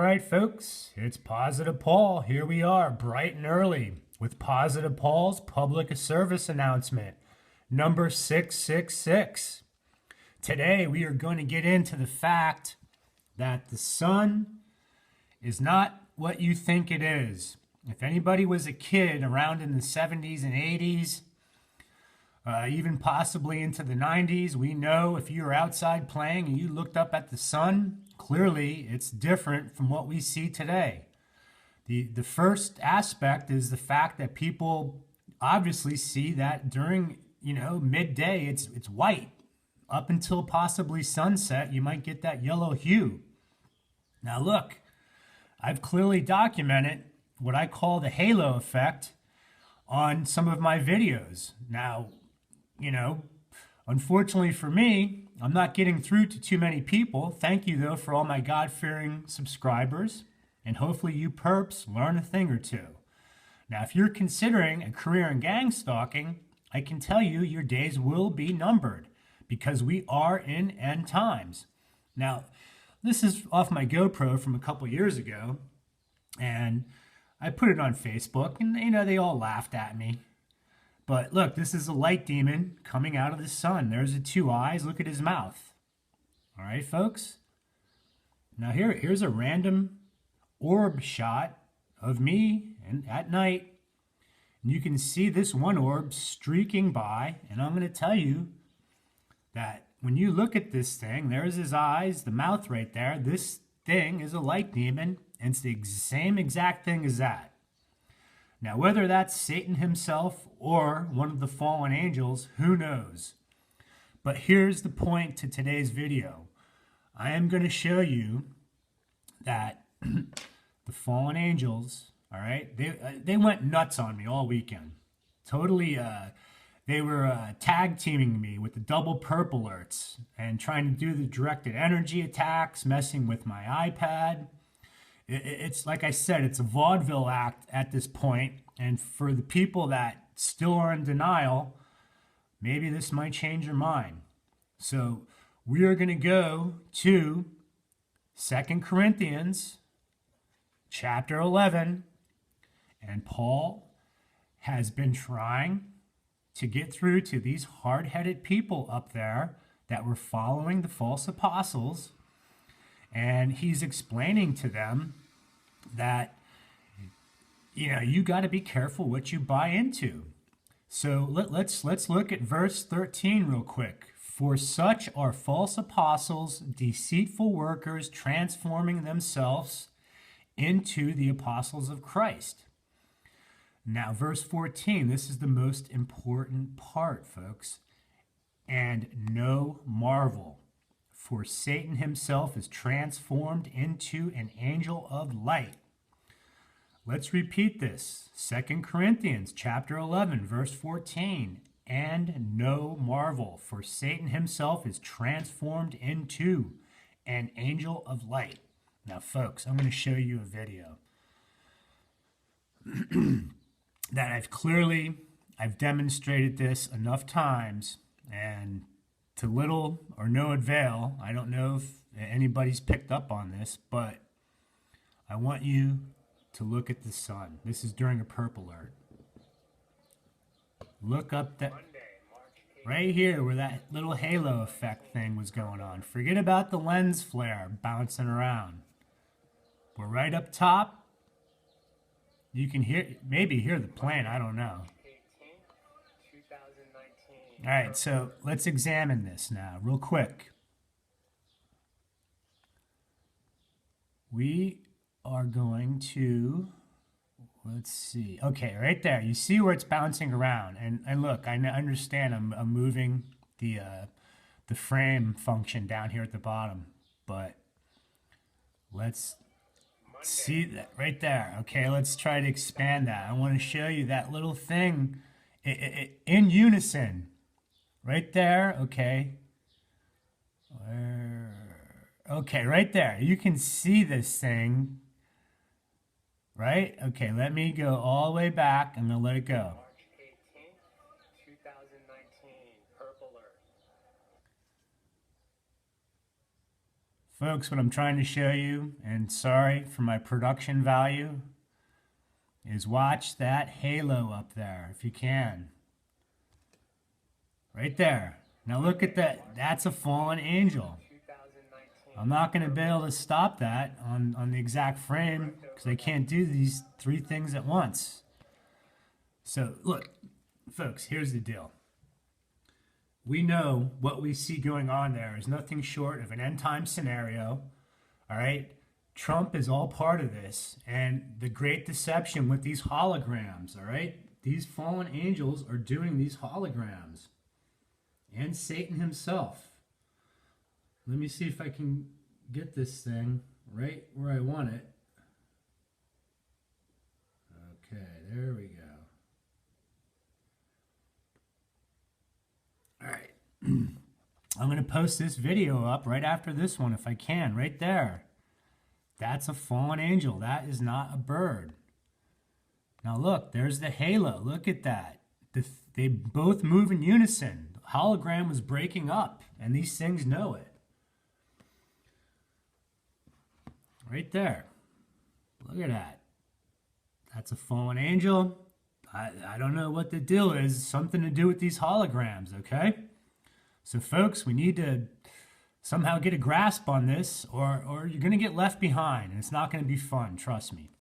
right, folks, it's Positive Paul. Here we are, bright and early, with Positive Paul's public service announcement, number 666. Today, we are going to get into the fact that the sun is not what you think it is. If anybody was a kid around in the 70s and 80s, even possibly into the 90s, we know if you were outside playing and you looked up at the sun, clearly it's different from what we see today. The first aspect is the fact that people obviously see that during, midday it's white. Up until possibly sunset, you might get that yellow hue. Now look, I've clearly documented what I call the halo effect on some of my videos. Now, unfortunately for me, I'm not getting through to too many people. Thank you, though, for all my God-fearing subscribers. And hopefully you perps learn a thing or two. Now, if you're considering a career in gang stalking, I can tell you your days will be numbered because we are in end times. Now, this is off my GoPro from a couple years ago, and I put it on Facebook, and they all laughed at me. But look, this is a light demon coming out of the sun. There's the two eyes. Look at his mouth. All right, folks? Now here's a random orb shot of me at night. And you can see this one orb streaking by. And I'm going to tell you that when you look at this thing, there's his eyes, the mouth right there. This thing is a light demon. And it's the same exact thing as that. Now, whether that's Satan himself or one of the fallen angels, who knows? But here's the point to today's video. I am going to show you that the fallen angels, all right, they went nuts on me all weekend. Totally, they were tag teaming me with the double purple alerts and trying to do the directed energy attacks, messing with my iPad. It's like I said, it's a vaudeville act at this point. And for the people that still are in denial, maybe this might change your mind. So we are going to go to 2 Corinthians chapter 11. And Paul has been trying to get through to these hard-headed people up there that were following the false apostles. And he's explaining to them that, you got to be careful what you buy into. So let's look at verse 13 real quick. For such are false apostles, deceitful workers, transforming themselves into the apostles of Christ. Now, verse 14, this is the most important part, folks. And no marvel. For Satan himself is transformed into an angel of light. Let's repeat this. 2 Corinthians chapter 11, verse 14. And no marvel, for Satan himself is transformed into an angel of light. Now, folks, I'm going to show you a video that I've demonstrated this enough times, and to little or no avail. I don't know if anybody's picked up on this, but I want you to look at the sun. This is during a purple alert. Look up that right here where that little halo effect thing was going on. Forget about the lens flare bouncing around. We're right up top. You can maybe hear the plane. I don't know. All right, so let's examine this now real quick. We are going to, let's see. Okay, right there. You see where it's bouncing around. And look, I understand I'm moving the frame function down here at the bottom. But let's see that right there. Okay, let's try to expand that. I want to show you that little thing in unison. Right there, okay. Okay, right there. You can see this thing, right? Okay, let me go all the way back. I'm going to let it go. March 18th, 2019, purple alert. Folks, what I'm trying to show you, and sorry for my production value, is watch that halo up there, if you can. Right there. Now look at that. That's a fallen angel. 2019. I'm not going to be able to stop that on the exact frame because I can't do these three things at once. So look, folks, here's the deal. We know what we see going on there is nothing short of an end time scenario. All right. Trump is all part of this, and the great deception with these holograms. All right. These fallen angels are doing these holograms, and Satan himself. Let me see if I can get this thing right where I want it. Okay, there we go. All right. I'm going to post this video up right after this one if I can, right there. That's a fallen angel. That is not a bird. Now look, there's the halo. Look at that. They both move in unison. The hologram was breaking up, and these things know it. Right there. Look at that. That's a fallen angel. I don't know what the deal is. Something to do with these holograms, okay? So folks, we need to somehow get a grasp on this, or you're going to get left behind, and it's not going to be fun, trust me.